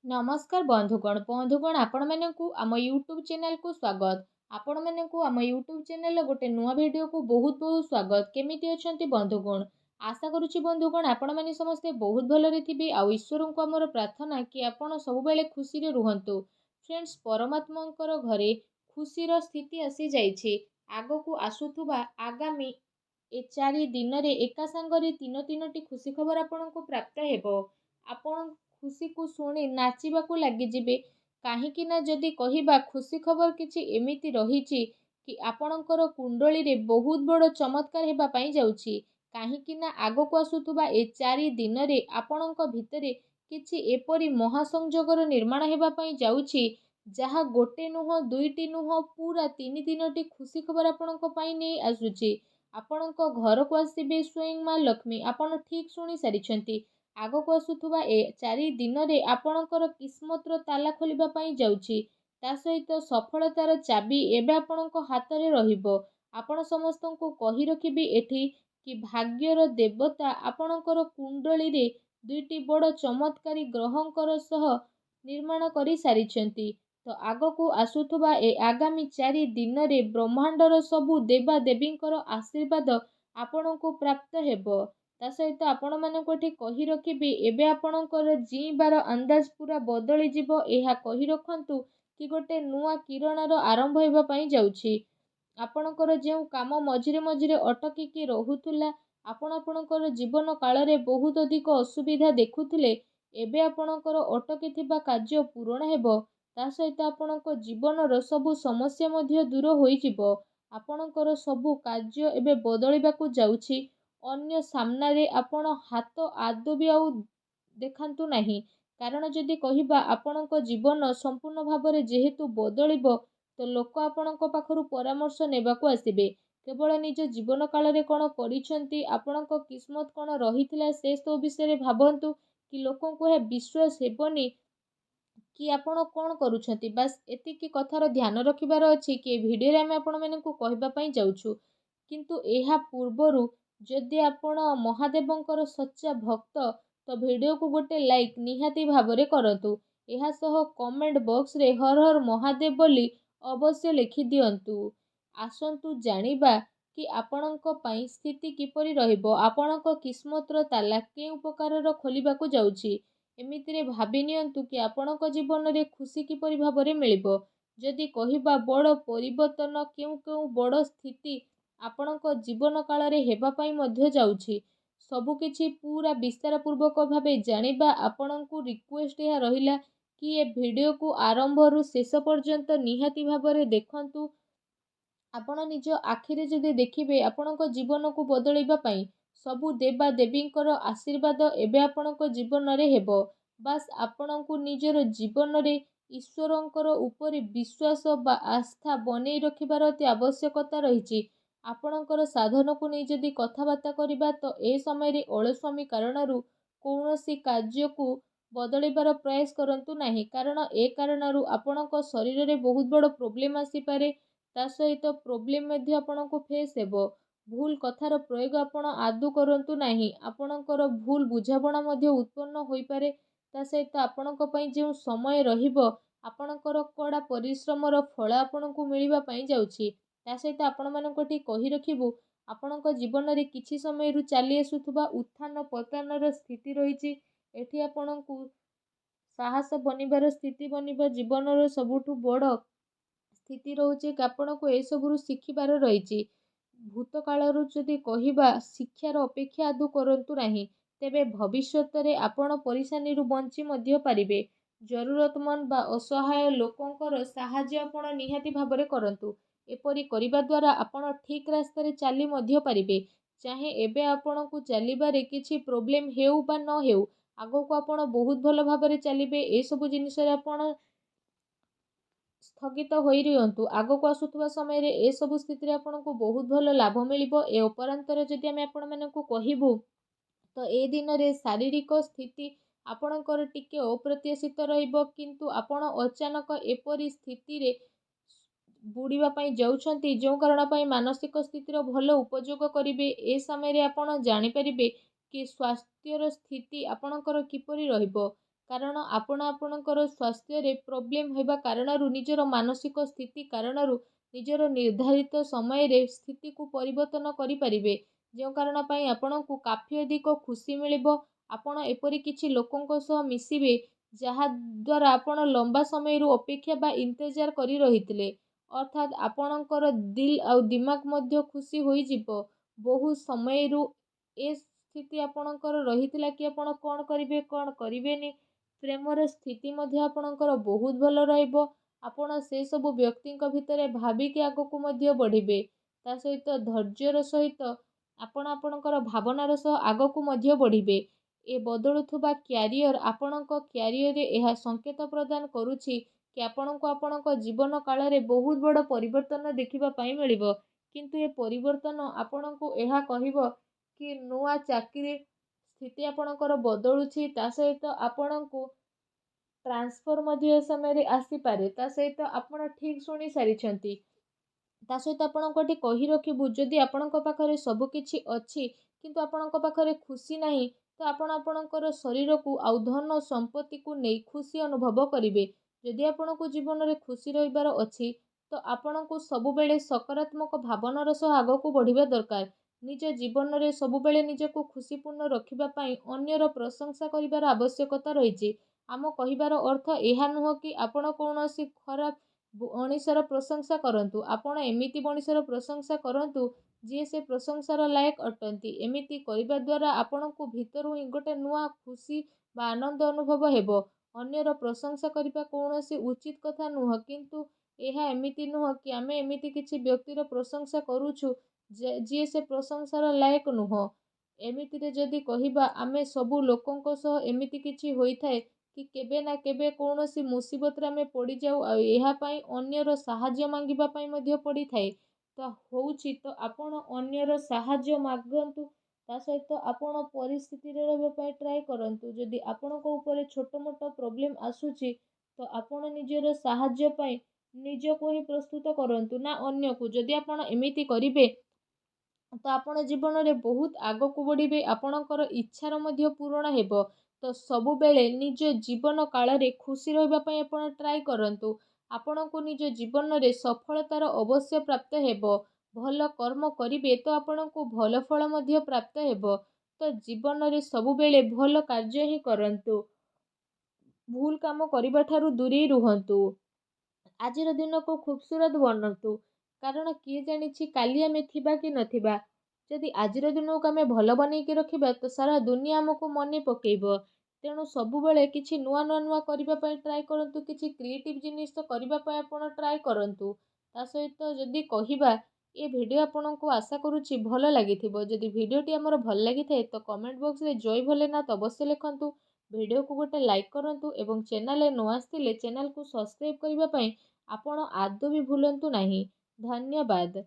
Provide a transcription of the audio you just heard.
नमस्कार बंधुगण आपण मानकु आम यूट्यूब चैनल को स्वागत। आपण मानकु आम यूट्यूब चैनल गोटे नुआ वीडियो को बहुत बहुत स्वागत। केमिति अछंती बंधुगण? आशा करुछि बंधुगण आपण माने समस्ते बहुत भलरे थिबे। आ ईश्वर को हमर प्रार्थना कि आपण सब बेले खुशी रे रुहंतु। फ्रेंड्स, परमात्मांकर घरे खुशीर स्थिति आसी जाइछि। आगो को आसुथुबा आगामी ए 4 दिन रे एका संगरे तीनोटी खुशी खबर आपण को प्राप्त हेबो। आपण खुशी को शुणी नाचिबाकू लागिजिबे। काहींकि ना जदि कहिबा खुशी खबर किछि एमिति रहिछि कि आपणकर कुंडली रे बहुत बड़ चमत्कार हेबा पई जाउछि। काहींकि ना आगो को आसुथुबा ए 4 दिन रे आपणक भितरे किछि एपरि महासंजोगर निर्माण हेबा पई जाउछि जहा गोटे नुह दुईटी नुह पूरा 3 खुशी खबर आपणक पई नै आसुछि। आपणक घर को आसीबे स्वयं मां लक्ष्मी। आपण ठीक सुनी सारिछंती। आगो को आसुथुबा ए 4 दिन रे आपणकर किस्मतर ताला खोलिबा पई जाउछि। ता सहित सफलतार चाबी एबे आपणक हाथ रे रहिबो। आपण समस्तंको कहि रखिबी एठी कि भाग्यर देवता आपणकर कुंडली रे दुईटी बड़ चमत्कारी ग्रहंकर सह निर्माण करि सारिछंती। तो आगो को आसुथुबा ए आगामी 4 दिन रे ब्रह्मांडर सबु देवा देवींकर आशीर्वाद आपणको प्राप्त हेबो। ता सहित आपण मानक एठी कहि रखिबी एबे आपणकर जीवार अंदाज पूरा बदली जिवो। एहा कहि रखंतु कि गोटे नुआ किरणर आरंभ हेबा पई जाउछि। आपणकर जेउ काम मझिरे मझिरे अटकिकी रहुतुला, आपणकर जीवन काल रे बहुत अधिक असुविधा देखुथिले, एबे आपणकर अटकी थिबा कार्य पूर्ण हेबो। ता सहित आपणक जीवनर सबु समस्या मध्य दूर होई जिवो। आपणकर सबु कार्य एबे बदलिबाकू जाउछि। अन्य सामना रे आपण हाथ आदो भी आउ देखांतु नाही। कारण जदि कहिबा आपणक जीवन संपूर्ण भाबरे जेहेतु बदलिबो तो लोक आपणक पाखरु परामर्श नेबाकू आसिबे। केवल निज जीवन काल रे कोन करिसंती, आपणक किस्मत कोन रहिथिला से सब विषय भाबंतु कि लोकों को हे विश्वास हेबनी कि आपण कोन करूछंती। बस एतिकी कथार ध्यान रखिबार अछि कि वीडियो रे हम आपण मानकू कहबा पई जाउछु। किंतु एहा पूर्वरु जदि आपण महादेवंकर सच्चा भक्त तो वीडियो को गोटे लाइक निहाती भाबरे करतु। एहा सह कमेंट बॉक्स रे हर हर महादेव बोली अवश्य लिखि दियंतु। आसंतु जानिबा कि आपणक पई स्थिति किपरि रहिबो, आपणक किस्मतर ताला केउ प्रकारर खोलिबाकू जाउछि। एमितिरे भाबि नियंतु कि आपणक जीवन रे खुशी किपरि भाबरे मिलिबो। जदि कहिबा बड़ परिवर्तन केउ केउ बड़ स्थिति आपणक जीवन काल रे हेबा पई मध्य जाउछि। सबु किछि पूरा विस्तार पूर्वक भाबे जानिबा आपणकू रिक्वेस्ट या रहिला कि ए वीडियो को आरंभ रु शेष पर्यंत निहाती भाबरे देखंतु। आपण निज आखिरे जदि देखिबे आपणक जीवन को बदलैबा पई सबु देवा देवींकर आशीर्वाद एबे आपणक जीवन रे हेबो। बास आपणकू निजर जीवन रे ईश्वरंकर ऊपर विश्वास बा आस्था बनै रखिबार अति आवश्यकता रहिछि। आपणकर साधन को नै जदि कथाबार्ता करिबा तो ए समय रे अलस्वामी कारणरू कौनसी कार्य को बदलैबार प्रयास करंतु नाही। कारण ए कारणरू आपणक शरीर रे बहुत बड़ प्रॉब्लम आसी पारे। ता सहित प्रॉब्लम मध्ये आपणको फेस हेबो। भूल कथार प्रयोग आपण आदु करंतु नाही। आपणकर भूल बुझाबणा मध्ये उत्पन्न होई पारे। ता सहित आपणक पई जे समय रहिबो आपणकर कड़ा परिश्रमर फल आपणको मिलिबा पई जाउछि। ता सहित आपण मानक ठी कहि रखिबु आपणक जीवन रे किछि समय रु चाली आसुथुबा उत्थान पतनर स्थिति रहिछि। एठी आपणको साहस बनिबार स्थिति बनिबा जीवनर सबुठु बड़ स्थिति रहउछि कि आपणको ए सबरु शिखिबार रहिछि। भूत कालरू जदि कहिबा शिक्षार अपेक्षा आदु करंतु नाही, तेबे भविष्यत रे आपण परिसानी रु बंची मध्य पारिबे। जरूरतमंद बा असहाय लोकंकर साहाय्य आपण निहाती भाबरे करंतु। एपरि करिबा द्वारा आपण ठीक रास्ता रे चाली मध्य पारिबे। चाहे एबे आपणकू चलिबारे किछि प्रॉब्लम हेउ बा न हेउ, आगो को आपण बहुत भल भाबरे चलिबे। ए सब जिनिस रे आपण स्थगित होई रियंतु। आगो को आसुथुबा समय रे ए सब स्थिति रे आपणको बहुत भल लाभ मिलिबो। ए उपरांतर जदि हम आपण मानकू कहिबु तो ए दिन रे शारीरिक स्थिति आपणकर टिके अप्रत्याशित रहिबो। किंतु आपण अचानक एपरि स्थिति रे बुड़ीबा पई जाउछंती जो कारण पई मानसिक स्थितिर भल उपयोग करिवे। ए समय रे आपण जानि परिबे कि स्वास्थ्यर स्थिति आपणकर किपरि रहिबो। କାରଣ ଆପଣ ଆପଣଙ୍କର ସ୍ୱାସ୍ଥ୍ୟରେ ପ୍ରୋବ୍ଲେମ୍ ହେବା କାରଣରୁ ନିଜର ମାନସିକ ସ୍ଥିତି କାରଣରୁ ନିଜର ନିର୍ଦ୍ଧାରିତ ସମୟରେ ସ୍ଥିତିକୁ ପରିବର୍ତ୍ତନ କରିପାରିବେ, ଯେଉଁ କାରଣ ପାଇଁ ଆପଣଙ୍କୁ କାଫି ଅଧିକ ଖୁସି ମିଳିବ। ଆପଣ ଏପରି କିଛି ଲୋକଙ୍କ ସହ ମିଶିବେ ଯାହାଦ୍ୱାରା ଆପଣ ଲମ୍ବା ସମୟରୁ ଅପେକ୍ଷା ବା ଇନ୍ତଜାର କରି ରହିଥିଲେ, ଅର୍ଥାତ୍ ଆପଣଙ୍କର ଦିଲ୍ ଆଉ ଦିମାଗ ମଧ୍ୟ ଖୁସି ହୋଇଯିବ। ବହୁ ସମୟରୁ ଏ ସ୍ଥିତି ଆପଣଙ୍କର ରହିଥିଲା କି ଆପଣ କ'ଣ କରିବେ କ'ଣ କରିବେନି, ପ୍ରେମର ସ୍ଥିତି ମଧ୍ୟ ଆପଣଙ୍କର ବହୁତ ଭଲ ରହିବ। ଆପଣ ସେସବୁ ବ୍ୟକ୍ତିଙ୍କ ଭିତରେ ଭାବିକି ଆଗକୁ ମଧ୍ୟ ବଢ଼ିବେ। ତା ସହିତ ଧୈର୍ଯ୍ୟର ସହିତ ଆପଣ ଆପଣଙ୍କର ଭାବନାର ସହ ଆଗକୁ ମଧ୍ୟ ବଢ଼ିବେ। ଏ ବଦଳୁଥିବା କ୍ୟାରିୟର ଆପଣଙ୍କ କ୍ୟାରିୟରରେ ଏହା ସଂକେତ ପ୍ରଦାନ କରୁଛି କି ଆପଣଙ୍କୁ ଆପଣଙ୍କ ଜୀବନ କାଳରେ ବହୁତ ବଡ଼ ପରିବର୍ତ୍ତନ ଦେଖିବା ପାଇଁ ମିଳିବ। କିନ୍ତୁ ଏ ପରିବର୍ତ୍ତନ ଆପଣଙ୍କୁ ଏହା କହିବ କି ନୂଆ ଚାକିରି ସ୍ଥିତି ଆପଣଙ୍କର ବଦଳୁଛି। ତା ସହିତ ଆପଣଙ୍କୁ ଟ୍ରାନ୍ସଫର ମଧ୍ୟ ଏ ସମୟରେ ଆସିପାରେ। ତା ସହିତ ଆପଣ ଠିକ୍ ଶୁଣି ସାରିଛନ୍ତି। ତା ସହିତ ଆପଣଙ୍କୁ ଏଠି କହି ରଖିବୁ, ଯଦି ଆପଣଙ୍କ ପାଖରେ ସବୁ କିଛି ଅଛି କିନ୍ତୁ ଆପଣଙ୍କ ପାଖରେ ଖୁସି ନାହିଁ, ତ ଆପଣ ଆପଣଙ୍କର ଶରୀରକୁ ଆଉ ଧନ ସମ୍ପତ୍ତିକୁ ନେଇ ଖୁସି ଅନୁଭବ କରିବେ। ଯଦି ଆପଣଙ୍କୁ ଜୀବନରେ ଖୁସି ରହିବାର ଅଛି ତ ଆପଣଙ୍କୁ ସବୁବେଳେ ସକାରାତ୍ମକ ଭାବନାର ସହ ଆଗକୁ ବଢ଼ିବା ଦରକାର। ନିଜ ଜୀବନରେ ସବୁବେଳେ ନିଜକୁ ଖୁସିପୂର୍ଣ୍ଣ ରଖିବା ପାଇଁ ଅନ୍ୟର ପ୍ରଶଂସା କରିବାର ଆବଶ୍ୟକତା ରହିଛି। ଆମ କହିବାର ଅର୍ଥ ଏହା ନୁହଁ କି ଆପଣ କୌଣସି ଖରାପ ମଣିଷର ପ୍ରଶଂସା କରନ୍ତୁ। ଆପଣ ଏମିତି ମଣିଷର ପ୍ରଶଂସା କରନ୍ତୁ ଯିଏ ସେ ପ୍ରଶଂସାର ଲାୟକ ଅଟନ୍ତି। ଏମିତି କରିବା ଦ୍ୱାରା ଆପଣଙ୍କୁ ଭିତରୁ ହିଁ ଗୋଟେ ନୂଆ ଖୁସି ବା ଆନନ୍ଦ ଅନୁଭବ ହେବ। ଅନ୍ୟର ପ୍ରଶଂସା କରିବା କୌଣସି ଉଚିତ କଥା ନୁହଁ, କିନ୍ତୁ ଏହା ଏମିତି ନୁହଁ କି ଆମେ ଏମିତି କିଛି ବ୍ୟକ୍ତିର ପ୍ରଶଂସା କରୁଛୁ ଯିଏ ସେ ପ୍ରଶଂସାର ଲାୟକ ନୁହଁ। ଏମିତିରେ ଯଦି କହିବା, ଆମେ ସବୁ ଲୋକଙ୍କ ସହ ଏମିତି କିଛି ହୋଇଥାଏ କି କେବେ ନା କେବେ କୌଣସି ମୁସିବତରେ ଆମେ ପଡ଼ିଯାଉ ଆଉ ଏହା ପାଇଁ ଅନ୍ୟର ସାହାଯ୍ୟ ମାଗିବା ପାଇଁ ମଧ୍ୟ ପଡ଼ିଥାଏ। ତ ଆପଣ ଅନ୍ୟର ସାହାଯ୍ୟ ମାଗନ୍ତୁ। ତା ସହିତ ଆପଣ ପରିସ୍ଥିତିରେ ରହିବା ପାଇଁ ଟ୍ରାଏ କରନ୍ତୁ। ଯଦି ଆପଣଙ୍କ ଉପରେ ଛୋଟ ମୋଟ ପ୍ରୋବ୍ଲେମ୍ ଆସୁଛି ତ ଆପଣ ନିଜର ସାହାଯ୍ୟ ପାଇଁ ନିଜକୁ ହିଁ ପ୍ରସ୍ତୁତ କରନ୍ତୁ, ନା ଅନ୍ୟକୁ। ଯଦି ଆପଣ ଏମିତି କରିବେ ତ ଆପଣ ଜୀବନରେ ବହୁତ ଆଗକୁ ବଢ଼ିବେ। ଆପଣଙ୍କର ଇଚ୍ଛାର ମଧ୍ୟ ପୂରଣ ହେବ। ତ ସବୁବେଳେ ନିଜ ଜୀବନ କାଳରେ ଖୁସି ରହିବା ପାଇଁ ଆପଣ ଟ୍ରାଏ କରନ୍ତୁ। ଆପଣଙ୍କୁ ନିଜ ଜୀବନରେ ସଫଳତାର ଅବଶ୍ୟ ପ୍ରାପ୍ତ ହେବ। ଭଲ କର୍ମ କରିବେ ତ ଆପଣଙ୍କୁ ଭଲ ଫଳ ମଧ୍ୟ ପ୍ରାପ୍ତ ହେବ। ତ ଜୀବନରେ ସବୁବେଳେ ଭଲ କାର୍ଯ୍ୟ ହିଁ କରନ୍ତୁ। ଭୁଲ କାମ କରିବା ଠାରୁ ଦୂରେଇ ରୁହନ୍ତୁ। ଆଜିର ଦିନକୁ ଖୁବସୁରତ ବନାନ୍ତୁ, କାରଣ କିଏ ଜାଣିଛି କାଲି ଆମେ ଥିବା କି ନଥିବା। ଯଦି ଆଜିର ଦିନକୁ ଆମେ ଭଲ ବନେଇକି ରଖିବା ତ ସାରା ଦୁନିଆ ଆମକୁ ମନେ ପକେଇବ। ତେଣୁ ସବୁବେଳେ କିଛି ନୂଆ କରିବା ପାଇଁ ଟ୍ରାଏ କରନ୍ତୁ। କିଛି କ୍ରିଏଟିଭ୍ ଜିନିଷ କରିବା ପାଇଁ ଆପଣ ଟ୍ରାଏ କରନ୍ତୁ। ତା ସହିତ ଯଦି କହିବା, ଏ ଭିଡ଼ିଓ ଆପଣଙ୍କୁ ଆଶା କରୁଛି ଭଲ ଲାଗିଥିବ। ଯଦି ଭିଡ଼ିଓଟି ଆମର ଭଲ ଲାଗିଥାଏ ତ କମେଣ୍ଟ ବକ୍ସରେ ଜୟ ଭୋଲେନାଥ ଅବଶ୍ୟ ଲେଖନ୍ତୁ। ଭିଡ଼ିଓକୁ ଗୋଟେ ଲାଇକ୍ କରନ୍ତୁ ଏବଂ ଚ୍ୟାନେଲରେ ନ ଆସିଥିଲେ ଚ୍ୟାନେଲକୁ ସବସ୍କ୍ରାଇବ୍ କରିବା ପାଇଁ ଆପଣ ଆଦୌ ବି ଭୁଲନ୍ତୁ ନାହିଁ। ଧନ୍ୟବାଦ।